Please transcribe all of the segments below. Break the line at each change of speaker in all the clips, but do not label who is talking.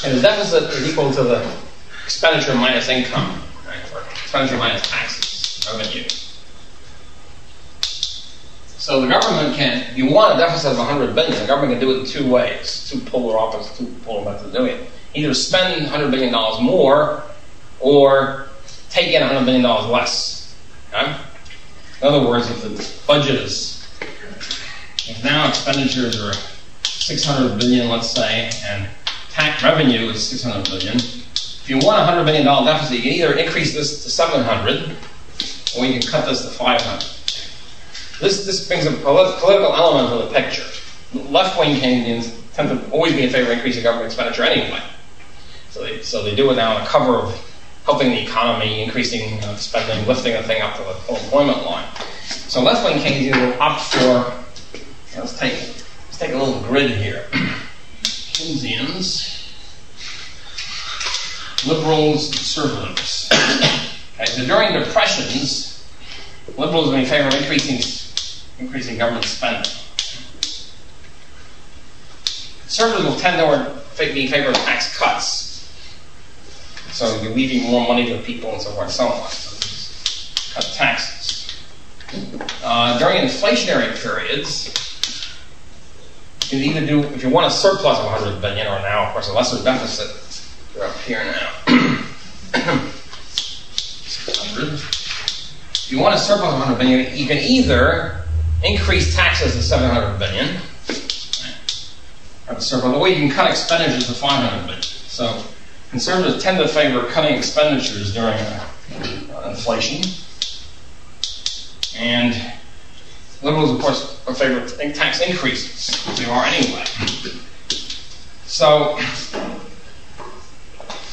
And the deficit is equal to the expenditure minus income, right? Or expenditure minus taxes, revenue. So the government can, if you want a deficit of 100 billion, the government can do it in two ways, two polar methods of doing it. Either spend $100 billion more, or take in $100 billion less. Okay? In other words, if the budget is, if now expenditures are 600 billion, let's say, and tax revenue is 600 billion, if you want a $100 billion deficit, you can either increase this to 700, or you can cut this to 500. This brings a political element to the picture. Left-wing Keynesians tend to always be in favor of increasing government expenditure anyway. So they do it now on the cover of helping the economy, increasing spending, lifting the thing up to the full employment line. So left-wing Keynesians will opt for, let's take a little grid here. Keynesians, liberals, conservatives. Okay, so during depressions, liberals are in favor of increasing government spending. Conservatives will tend to be in favor of tax cuts. So you're leaving more money to people and so forth and so on. So cut taxes. During inflationary periods, you can either do, if you want a surplus of 100 billion, or now, of course, a lesser deficit, you're up here now. 600. If you want a surplus of 100 billion, you can either increase taxes to 700 billion, or you can cut expenditures to 500 billion. So conservatives tend to favor cutting expenditures during inflation, and liberals, of course, are in favor of tax increases, as they are anyway. So, if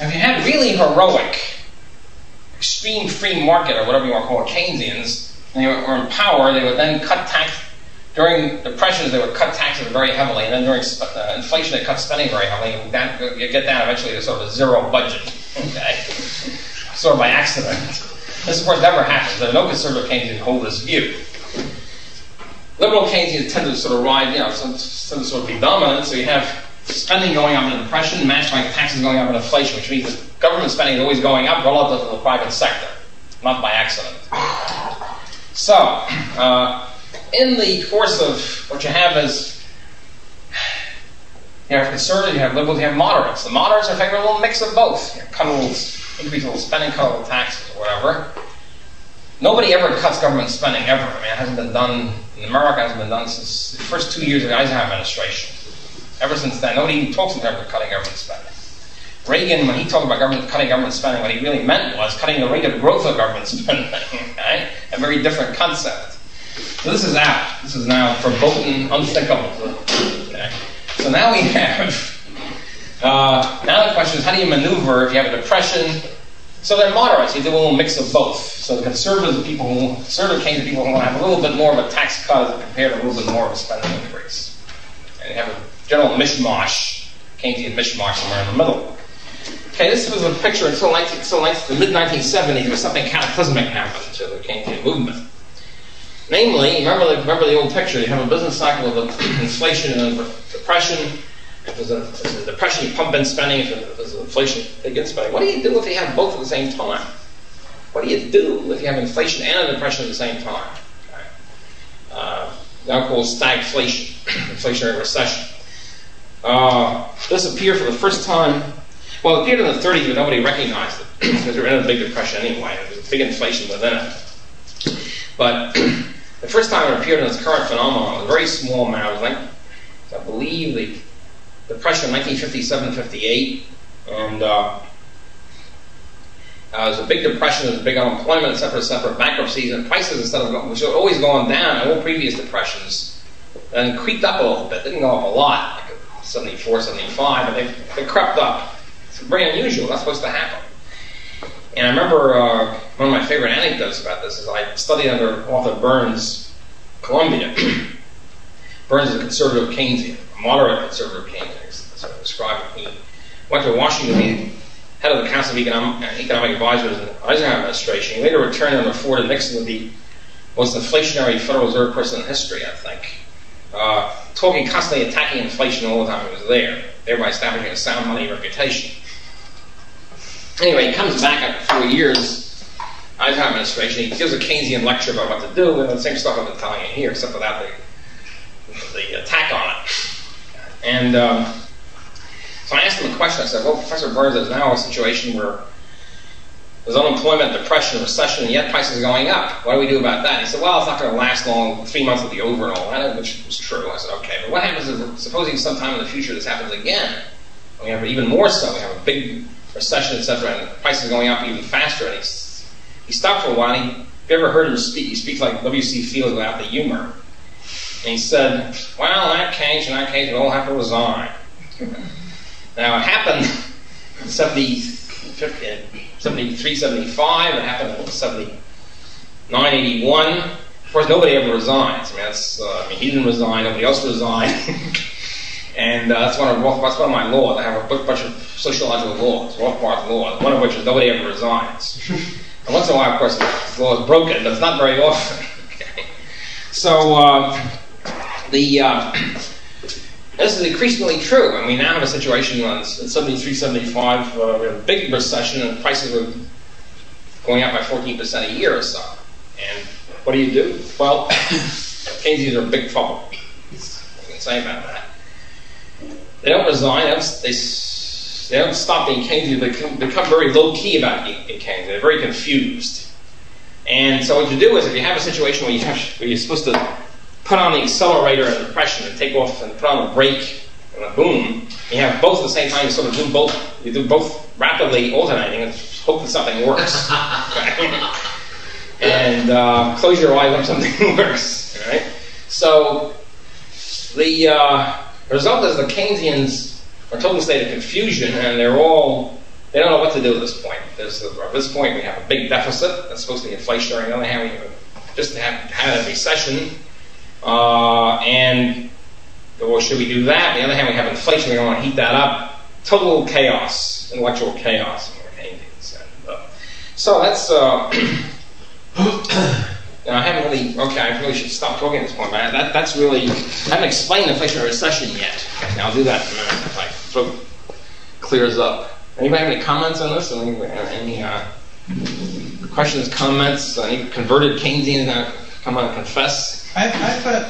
you had really heroic, extreme free market, or whatever you want to call it, Keynesians, and they were in power, they would then cut tax. During depressions, they would cut taxes very heavily, and then during inflation, they cut spending very heavily. And you get down eventually to sort of a zero budget, okay? Sort of by accident. This, of course, never happens. There are no conservative Keynesians who hold this view. Liberal Keynesians tend to sort of ride, tend to sort of be dominant, so you have spending going up in depression matched by taxes going up in inflation, which means that government spending is always going up relative to the private sector, not by accident. So, in the course of what you have is, you have conservatives, you have liberals, you have moderates. The moderates are in favor of a little mix of both. Cut a little, increase a little spending, cut a little taxes, or whatever. Nobody ever cuts government spending, ever. I mean, it hasn't been done, in America, it hasn't been done since the first 2 years of the Eisenhower administration. Ever since then, nobody even talks in terms of cutting government spending. Reagan, when he talked about cutting government spending, what he really meant was cutting the rate of growth of government spending, okay? A very different concept. So this is out. This is now verboten, unthinkable. Okay? So now we have, now the question is, how do you maneuver if you have a depression? So they're moderates. You do a little mix of both. So the conservative Keynesian people want to have a little bit more of a tax cut compared to a little bit more of a spending increase. And you have a general mishmash, Keynesian mishmash somewhere in the middle. Okay, this was a picture until the mid-1970s where something cataclysmic happened to the Keynesian movement. Namely, remember the old picture, you have a business cycle of inflation and depression. If there's a depression, you pump in spending. If there's inflation, take in spending. What do you do if you have both at the same time? What do you do if you have inflation and a depression at the same time? Okay. Now called stagflation, inflationary recession. This appeared for the first time, well, it appeared in the 30s, but nobody recognized it because we were in a big depression anyway. There was big inflation within it. But the first time it appeared in its current phenomenon was a very small amount. It was I believe, the Depression of 1957-58, and it was a big depression, there was big unemployment, etc., bankruptcies, and prices, instead of going, which had always gone down in all previous depressions, then creeped up a little bit. They didn't go up a lot, like 74, 75, but they crept up. It's very unusual. That's supposed to happen. And I remember one of my favorite anecdotes about this is I studied under author Burns, Columbia. Burns is a conservative Keynesian, a moderate conservative Keynesian, as I described him. He went to Washington to be head of the Council of Economic Advisors in the Eisenhower administration. He later returned under Ford and Nixon to be the most inflationary Federal Reserve person in history, I think. talking, constantly attacking inflation all the time he was there, thereby establishing a sound money reputation. Anyway, he comes back after 4 years, Eisenhower administration, he gives a Keynesian lecture about what to do, and the same stuff I've been telling you here, except without the attack on it. And so I asked him a question. I said, well, Professor Burns, there's now a situation where there's unemployment, depression, recession, and yet prices are going up. What do we do about that? He said, well, it's not going to last long. 3 months will be over and all that, which was true. I said, okay, but what happens if, supposing sometime in the future this happens again? We have even more so. We have a big recession, etc., and prices are going up even faster. And he stopped for a while. If you ever heard him speak, he speaks like W.C. Fields without the humor. And he said, well, in that case, we all have to resign. Now, it happened in 73, 75, it happened in 79, 81. Of course, nobody ever resigns. I mean, he didn't resign, nobody else resigned. And that's one of my laws. I have a bunch of sociological laws, Rothbard's laws, one of which is nobody ever resigns. And once in a while, of course, the law is broken, but it's not very often. Okay. So, this is increasingly true, and we now have a situation in 73, 75, we had a big recession and prices were going up by 14% a year or so. And what do? Well, Keynesians are in big trouble. What can I say about that? They don't resign, they don't stop being Keynesian, they become very low-key about being Keynesian. They're very confused. And so what you do is, if you have a situation where you're supposed to put on the accelerator and depression and take off and put on the brake and a boom, you have both at the same time, you sort of do both, rapidly alternating and hope that something works. Okay? And close your eyes when something works. Right? So the result is the Keynesians are totally in a state of confusion, and they don't know what to do at this point. At this point we have a big deficit that's supposed to be inflationary. On the other hand, we just had a recession. And well, should we do that? On the other hand, we have inflation. We don't want to heat that up. Total chaos, intellectual chaos. So that's. I haven't really. Okay, I really should stop talking at this point. But that's really. I haven't explained inflation or recession yet. Okay, I'll do that in a minute if my throat clears up. Anybody have any comments on this? Any questions, comments? Any converted Keynesians come on and confess?
I thought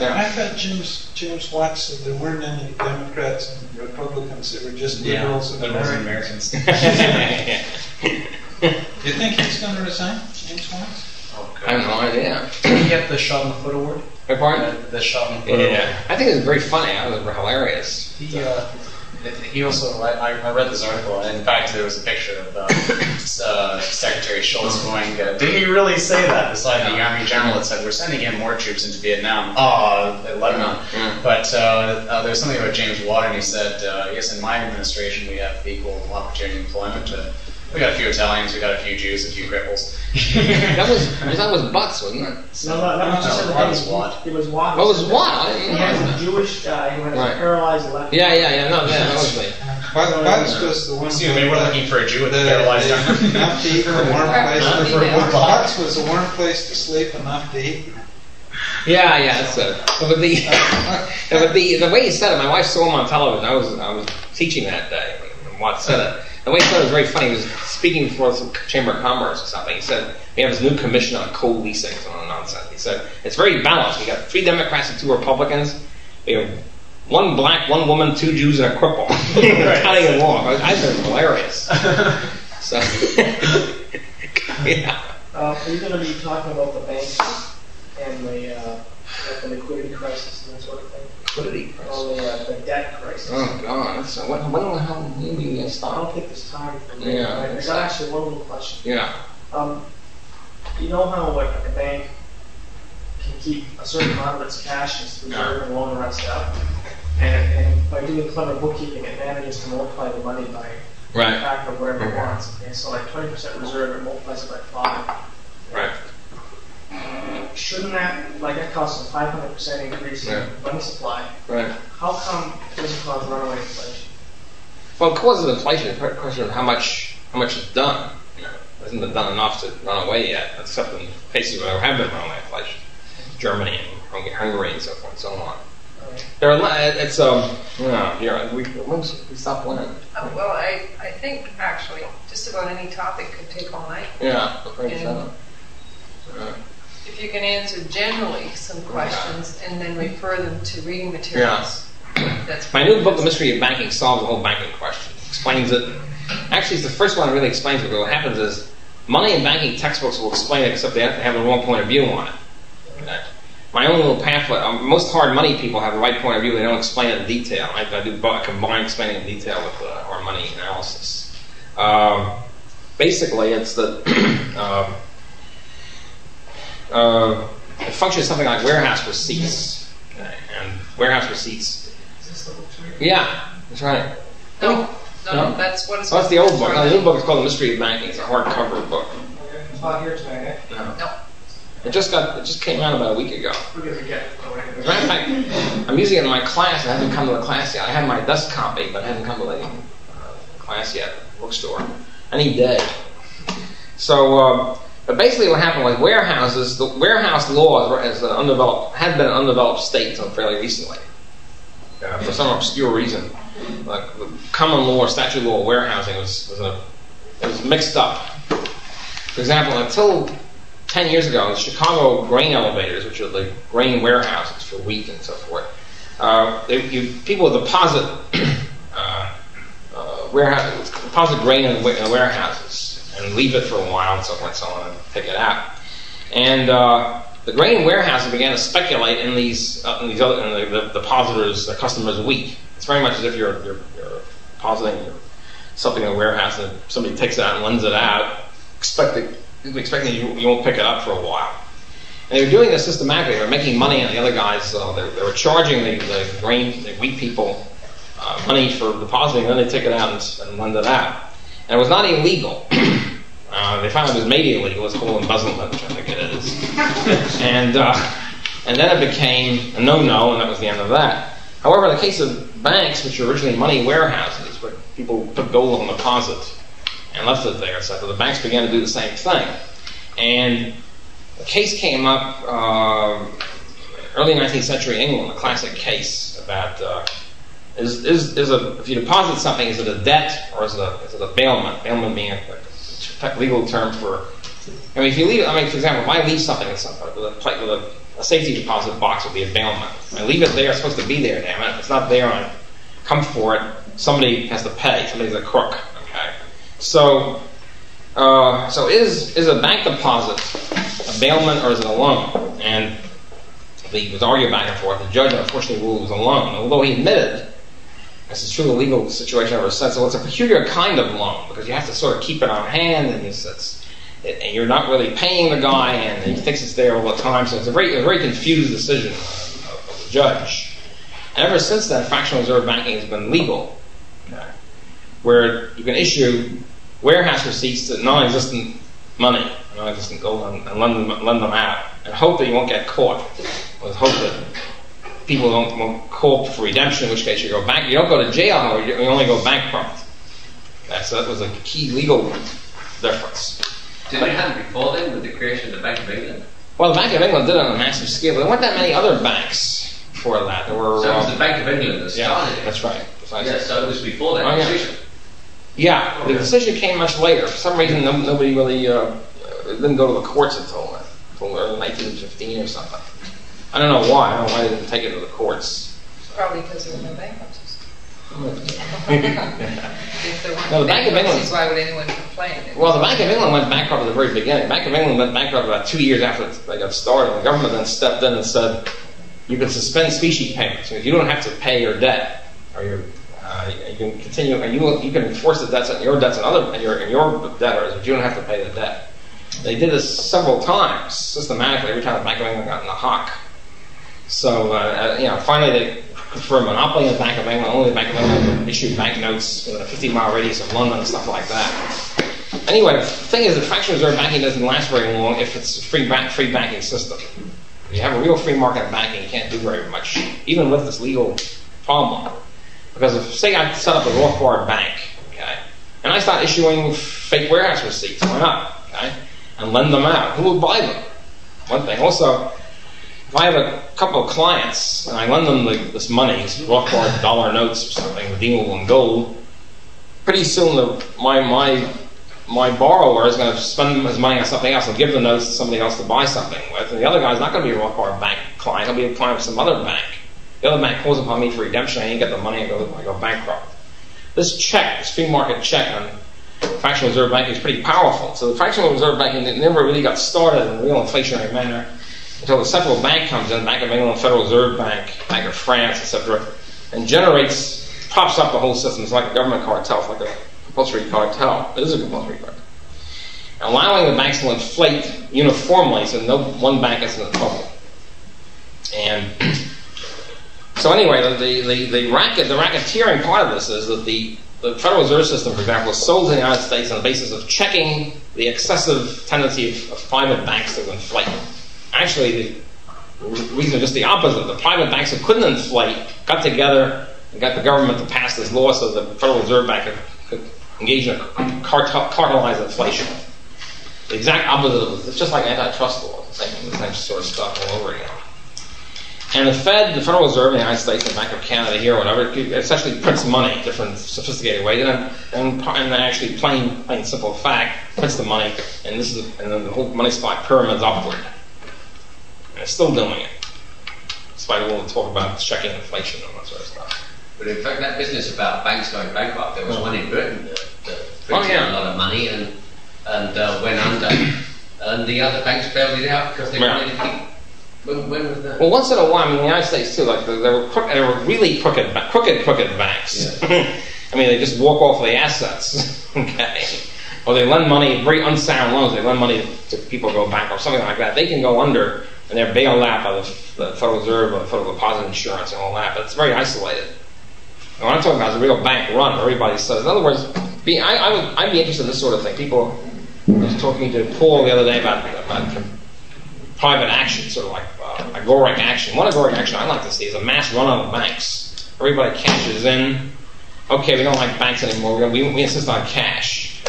James Watt said there weren't any Democrats and Republicans, there were just liberals and Americans. Do you think he's going to resign, James Watt?
I have no idea.
Did he get the shot in the foot award?
My pardon?
The shot in the foot award.
I think it was very funny. It was hilarious.
He also, I read this article, and in fact there was a picture of Secretary Schultz going, did he really say that? Beside the Army General that said, we're sending in more troops into Vietnam. Lebanon. But there was something about James Watt, and he said, yes, in my administration we have equal opportunity employment. We got a few Italians, we got a few Jews, a few cripples.
that was Butts, wasn't it?
No,
it was Watt.
It was Watt.
Oh, it was Watt.
He has a Jewish guy who has a paralyzed left.
Yeah, that was me.
Butts was the one.
Excuse me, we're looking for a Jew with a paralyzed arm.
Enough to eat, a warm place. Butts was a warm place to sleep, enough to eat.
Yeah, that's it. But the way he said it, my wife saw him on television. I was teaching that day when Watt said it. The way he said it was very funny. He was speaking for some Chamber of Commerce or something. He said, we have this new commission on coal leasing, some nonsense. He said, it's very balanced. We got 3 Democrats and 2 Republicans. We have 1 black, 1 woman, 2 Jews, and a cripple. Cutting it long. I thought it was hilarious. So, yeah.
Are you going to be talking about the banks and the liquidity crisis and that sort of thing?
Liquidity crisis?
Or the debt crisis?
Oh, God. So when the hell do you stop?
I don't think there's time for that.
Yeah.
There's actually one little question.
Yeah.
You know how like a bank can keep a certain amount of its cash as reserve and loan the rest out? And by doing clever bookkeeping, it manages to multiply the money by a factor of whatever it wants. Okay, so like 20% reserve, it multiplies it by 5.
Right.
Shouldn't that costs a 500% increase in money supply?
Right.
How come it doesn't cause runaway inflation?
Well, it causes inflation. It's a question of how much is done. Hasn't been done enough to run away yet, except in cases where there have been runaway inflation. Germany and Hungary and so forth and so on.
Right.
There are, it's we stopped when?
Well, I think actually just about any topic could take all night.
Yeah.
If you can answer generally some questions and then refer them to reading materials. That's
my new book, The Mystery of Banking, solves the whole banking question. Explains it. Actually, it's the first one that really explains it. What happens is money and banking textbooks will explain it, except they have the wrong point of view on it. Okay? My own little pamphlet, most hard money people have the right point of view. They don't explain it in detail. I combine explaining in detail with hard money analysis. Basically, it's that it functions something like warehouse receipts. Okay? And warehouse receipts. Yeah, that's right.
No, that's what it's
that's the old book. No, the new book is called The Mystery of Banking. It's a hardcover book.
It's not here tonight, eh?
No.
It just came out about a week ago.
We're gonna get
As a matter of fact, I'm using it in my class. It hasn't come to the class yet. I have my desk copy, but it hasn't come to the class yet. Bookstore. Any day. So, but basically, what happened was warehouses. The warehouse law had been an undeveloped state until fairly recently. For some obscure reason, like the common law, statute law, warehousing was mixed up. For example, until 10 years ago, the Chicago grain elevators, which are the grain warehouses for wheat and so forth, people would deposit deposit grain in the warehouses and leave it for a while and so forth and so on and take it out. And the grain warehouses began to speculate in the depositors, the customers' wheat. It's very much as if you're depositing something in a warehouse and somebody takes it out and lends it out, expecting you won't pick it up for a while. And they were doing this systematically. They were making money on the other guys. They were charging the wheat people money for depositing, and then they take it out and lend it out. And it was not illegal. They found it was made illegal. It's called embezzlement, which I think it is. And then it became a no-no, and that was the end of that. However, in the case of banks, which were originally money warehouses, where people put gold on deposit and left it there, so the banks began to do the same thing. And a case came up early 19th century England, a classic case about if you deposit something, is it a debt or is it a bailment? Bailment being a legal term for. I mean, if you leave it, for example, if I leave something with a safety deposit box would be a bailment. I leave it there; it's supposed to be there. Damn it! If it's not there, I come for it. Somebody has to pay. Somebody's a crook. Okay. So is a bank deposit a bailment or is it a loan? And it was argued back and forth. The judge unfortunately ruled it was a loan, although he admitted, this is true, the legal situation ever since, so it's a peculiar kind of loan because you have to sort of keep it on hand and you're not really paying the guy and he thinks it's there all the time, so it's a very confused decision of the judge. And ever since then, fractional reserve banking has been legal, where you can issue warehouse receipts to non-existent money, non-existent gold, and lend them out, and hope that you won't get caught, with hope that people won't call for redemption, in which case you go back. You don't go to jail, however, you only go bankrupt. That was a key legal difference.
Did it happen before then with the creation of the Bank of England?
Well, the Bank of England did it on a massive scale, but there weren't that many other banks before that. There were,
so it was the Bank of England that started it?
That's right. Precisely.
Yeah, so it was before that decision.
Yeah, the decision came much later. For some reason, nobody really didn't go to the courts until early 1915 or something. I don't know why. I don't know why they didn't take it to the courts.
Probably because there were no bankruptcies. If there weren't
No, the Bank of England.
why would anyone complain?
Well, the Bank of England went bankrupt at the very beginning. The Bank of England went bankrupt about 2 years after they got started. The government then stepped in and said, you can suspend specie payments. You don't have to pay your debt, or you can continue, and you can enforce the debts on your debts and your debtors, but you don't have to pay the debt. They did this several times, systematically, every time the Bank of England got in the hock. So, finally they conferred a monopoly in the Bank of England. Only the Bank of England issued banknotes within a 50-mile radius of London and stuff like that. Anyway, the thing is that fractional reserve banking doesn't last very long if it's a free banking system. If you have a real free market banking, you can't do very much, even with this legal problem. Because if, say, I set up a Rothbard bank, okay, and I start issuing fake warehouse receipts, why not, okay, and lend them out, who will buy them? One thing. Also, if I have a couple of clients and I lend them this money, these Rothbard dollar notes or something, redeemable in gold, pretty soon my borrower is going to spend his money on something else and give the notes to somebody else to buy something with, and the other guy's not going to be a Rothbard bank client, he'll be a client of some other bank. The other bank calls upon me for redemption, I ain't get the money, I go bankrupt. This check, this free market check on fractional reserve banking is pretty powerful. So the fractional reserve banking never really got started in a real inflationary manner until the central bank comes in, Bank of England, Federal Reserve Bank, Bank of France, etc., and props up the whole system. It's like a government cartel, it's like a compulsory cartel. It is a compulsory cartel. Allowing the banks to inflate uniformly so no one bank is in trouble. And so anyway, the racketeering part of this is that the Federal Reserve System, for example, was sold in the United States on the basis of checking the excessive tendency of private banks to inflate. Actually, the reason is just the opposite. The private banks who couldn't inflate got together and got the government to pass this law so the Federal Reserve Bank could engage in a cartelized inflation. The exact opposite of this. It's just like antitrust laws, the same sort of stuff all over again. And the Fed, the Federal Reserve in the United States, and the Bank of Canada here, whatever, essentially prints money, different sophisticated ways, and actually plain simple fact, prints the money, and then the whole money supply pyramids upward. And it's still doing it, despite all the talk about checking inflation and that sort of stuff.
But in fact, that business about banks going bankrupt, there was one in Britain that printed a lot of money and went under, and the other banks bailed it out because they wanted to keep. When was that?
Well, once in a while, I mean, in the United States too, like there were really crooked banks. Yeah. I mean, they just walk off the assets, okay? Or they lend money, very unsound loans. They lend money to people who go bankrupt, something like that. They can go under, and they're bailed out by the Federal Reserve, or the Federal Deposit Insurance, and all that. But it's very isolated. And what I'm talking about is a real bank run. Everybody says. In other words, I'd be interested in this sort of thing. People. I was talking to Paul the other day about private action, sort of like agoric action. One agoric action I'd like to see is a mass run on the banks. Everybody cashes in. Okay, we don't like banks anymore. We insist on cash.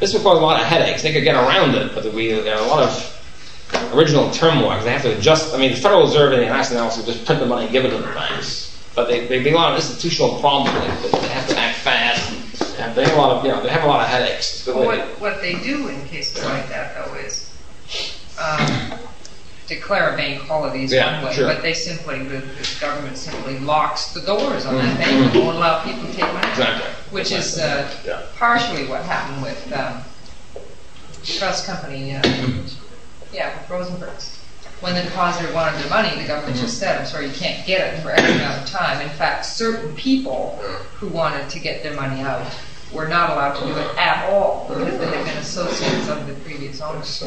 This would cause a lot of headaches. They could get around it, but there'd be a lot of original turmoil. They have to adjust. I mean, the Federal Reserve and the National Analysis would just print the money and give it to the banks. But there'd be a lot of institutional problems. They have to act fast. And they have a lot of headaches.
Well, what they do in cases like that, though, is declare a bank holidays one way, sure. But the government simply locks the doors on that bank and won't allow people to take money.
Exactly.
Which is partially what happened with trust company, with Rosenberg's. When the depositor wanted their money, the government just said, I'm sorry, you can't get it for X amount of time. In fact, certain people who wanted to get their money out were not allowed to do it at all because they had been associates of the previous owners.
So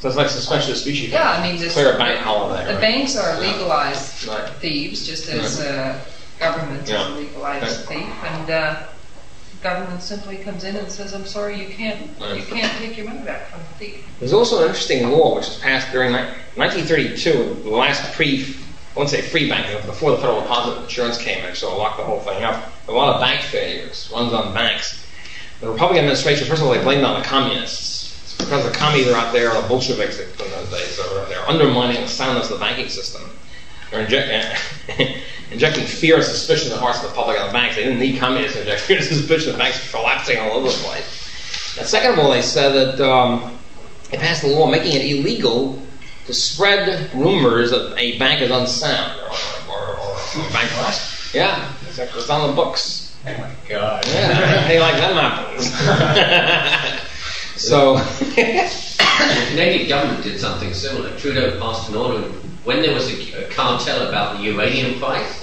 it's like suspension of specie.
Yeah, I mean,
clear a bank holiday.
The banks are legalized thieves, just as government is a legalized thief, and government simply comes in and says, "I'm sorry, you can't take your money back from the thief."
There's also an interesting law which was passed during 1932, the last I won't say free banking, before the Federal Deposit Insurance came in, so it locked the whole thing up. A lot of bank failures, runs on banks. The Republican administration, first of all, they blamed it on the communists. Because the commies are out there, or the Bolsheviks in those days, they're undermining the soundness of the banking system. They're injecting fear and suspicion in the hearts of the public and the banks. They didn't need communists to inject fear and suspicion. The banks were collapsing all over the place. And second of all, they said that they passed a law making it illegal to spread rumors that a bank is unsound or bankrupt. Yeah, it's on the books.
Oh my God.
Yeah, how do you like them apples? So,
the Canadian government did something similar. Trudeau passed an order when there was a cartel about the uranium price.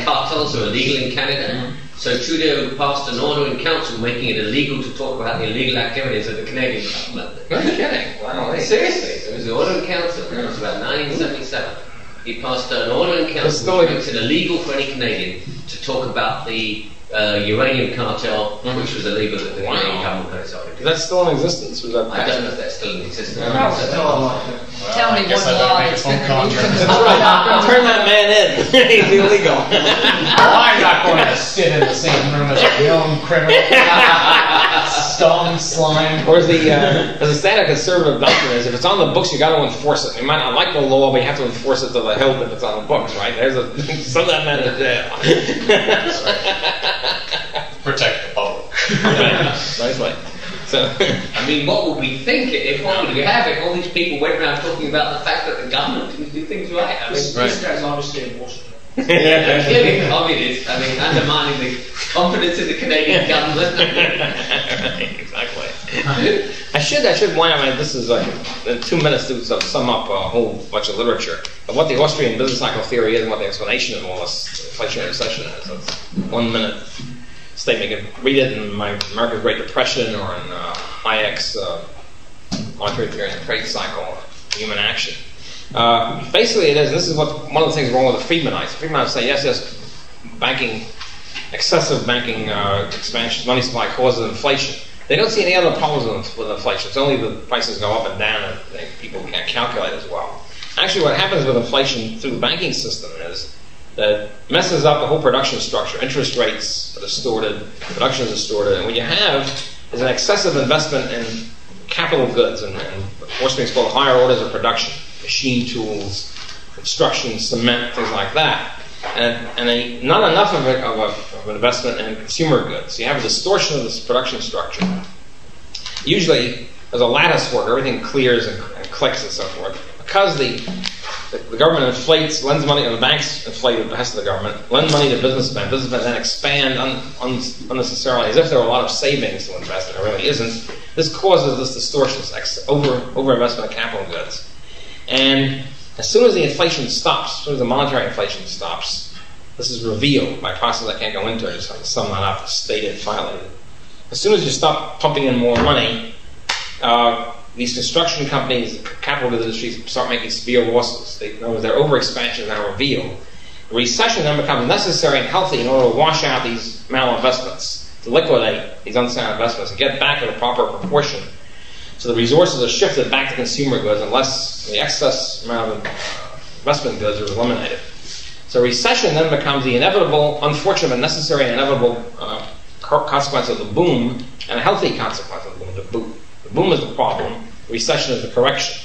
Cartels are illegal in Canada. So Trudeau passed an order in council making it illegal to talk about the illegal activities of the Canadian government.
No kidding. Wow.
Seriously, there was an order in council. It was about 1977. He passed an order in council which makes it illegal for any Canadian to talk about the uranium cartel, which was illegal that the Canadian government got itself into.
Is that still in existence?
I don't know if that's still in existence.
Tell me one law that's been removed from the
Turn that man in. He's illegal.
I'm not going to sit in the same room as a known criminal. Scum, slime.
Or as the standard conservative doctrine is, if it's on the books, you got to enforce it. You might not like the law, but you have to enforce it to the hilt if it's on the books, right? There's some of that meant
Protect the public.
Right. So,
I mean, what would we think what would we have if all these people went around talking about the fact that the government didn't do things right? I mean,
This guy's obviously a bullshit.
clearly communist. I mean, undermining the confidence in the Canadian government.
Exactly. I should point out, I mean, this is like in 2 minutes to sum up a whole bunch of literature of what the Austrian business cycle theory is and what the explanation of all this inflationary recession is. So it's 1 minute statement. You can read it in America's Great Depression or in Hayek's authoritarian trade cycle, Human Action. Basically, it is. This is one of the things wrong with the Friedmanites. The Friedmanites say yes, excessive banking expansion, money supply causes inflation. They don't see any other problems with inflation. It's only the prices go up and down and people can't calculate as well. Actually, what happens with inflation through the banking system is that it messes up the whole production structure. Interest rates are distorted, production is distorted, and what you have is an excessive investment in capital goods and what's being called higher orders of production. Machine tools, construction, cement, things like that, and not enough of an investment in consumer goods. So you have a distortion of this production structure. Usually, there's a lattice work; everything clears and clicks and so forth. Because the government inflates, lends money, and the banks inflate at the behest of the government, lend money to businessmen. Businessmen then expand unnecessarily, as if there were a lot of savings to invest, and there really isn't. This causes this distortion, overinvestment of capital goods. And as soon as the inflation stops, as soon as the monetary inflation stops, this is revealed by a process I can't go into. I just have to sum that up, state it, file it. As soon as you stop pumping in more money, these construction companies, capital goods industries start making severe losses. In other words, their overexpansion is now revealed. The recession then becomes necessary and healthy in order to wash out these malinvestments, to liquidate these unsound investments and get back in the proper proportion. So the resources are shifted back to consumer goods unless the excess amount of investment goods are eliminated. So recession then becomes the inevitable, unfortunate but necessary and inevitable consequence of the boom, and a healthy consequence of the boom. The boom is the problem, recession is the correction.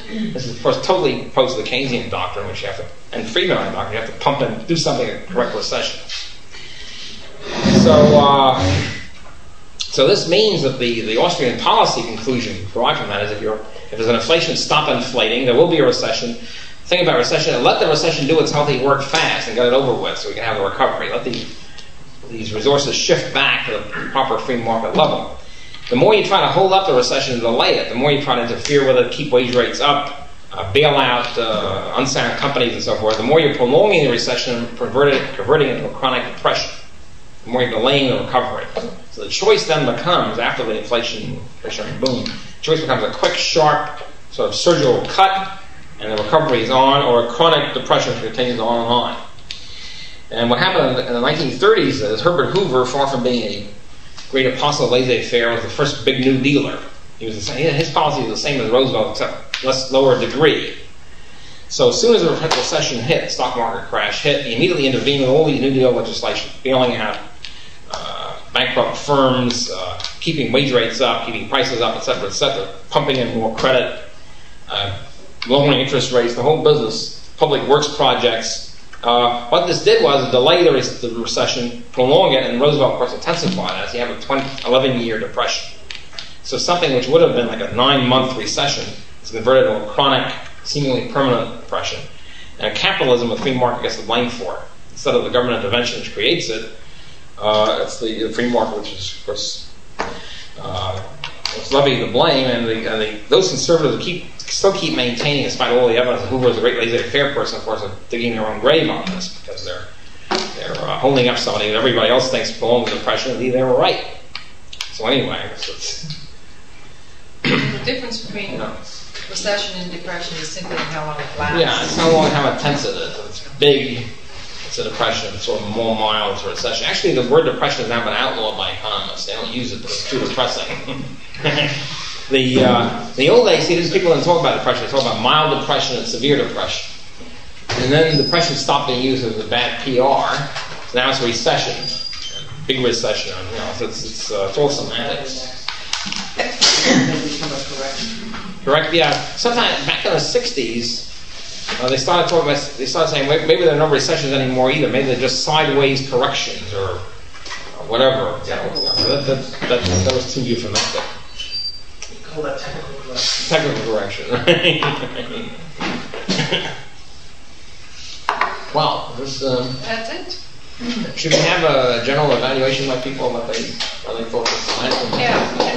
This is, of course, totally opposed to the Keynesian doctrine, which you have to, and Friedmanite doctrine, you have to pump in, do something to correct recession. So this means that the Austrian policy conclusion derived from that is if there's an inflation, stop inflating, there will be a recession. The thing about recession, let the recession do its healthy work fast and get it over with so we can have a recovery. Let these resources shift back to the proper free market level. The more you try to hold up the recession and delay it, the more you try to interfere with it, keep wage rates up, bail out unsound companies and so forth, the more you're prolonging the recession and converting it into a chronic depression. The more you're delaying the recovery. So the choice then becomes, after the inflation boom, the choice becomes a quick, sharp, sort of surgical cut, and the recovery is on, or a chronic depression continues on and on. And what happened in the 1930s is Herbert Hoover, far from being a great apostle of laissez-faire, was the first big New Dealer. His policy was the same as Roosevelt, except lower degree. So as soon as the recession hit, stock market crash hit, he immediately intervened with all these New Deal legislation, bailing out bankrupt firms, keeping wage rates up, keeping prices up, etc., pumping in more credit, lowering interest rates, the whole business, public works projects. What this did was delay the recession, prolong it, and Roosevelt, of course, intensified that. So you have a 11-year depression. So something which would have been like a 9-month recession is converted to a chronic, seemingly permanent depression. And capitalism, the free market, gets the blame for it. Instead of the government intervention which creates it, it's the free market which is, of course, levying the blame. And those conservatives still keep maintaining, despite all the evidence, that Hoover was a great laissez-faire person, of course, are digging their own grave on this because they're holding up somebody that everybody else thinks belongs to depression, and they were right. So anyway,
the difference between recession and depression is simply how long it lasts.
Yeah, it's how long, how intense it is. If it's big, it's a depression. It's sort of more mild, it's a recession. Actually, the word depression has now been outlawed by economists. They don't use it because it's too depressing. The old days, see, these people didn't talk about depression. They talk about mild depression and severe depression. And then depression stopped being used as a bad PR. So now it's recession. big recession. You know, it's all semantics. Correct. Yeah. Sometime back in the '60s, they started saying maybe there are no recessions anymore either. Maybe they're just sideways corrections or whatever. You know, that was too euphemistic.
Call that technical correction.
Technical correction. Well,
That's it.
should we have a general evaluation by people what they thought was science?
Yeah.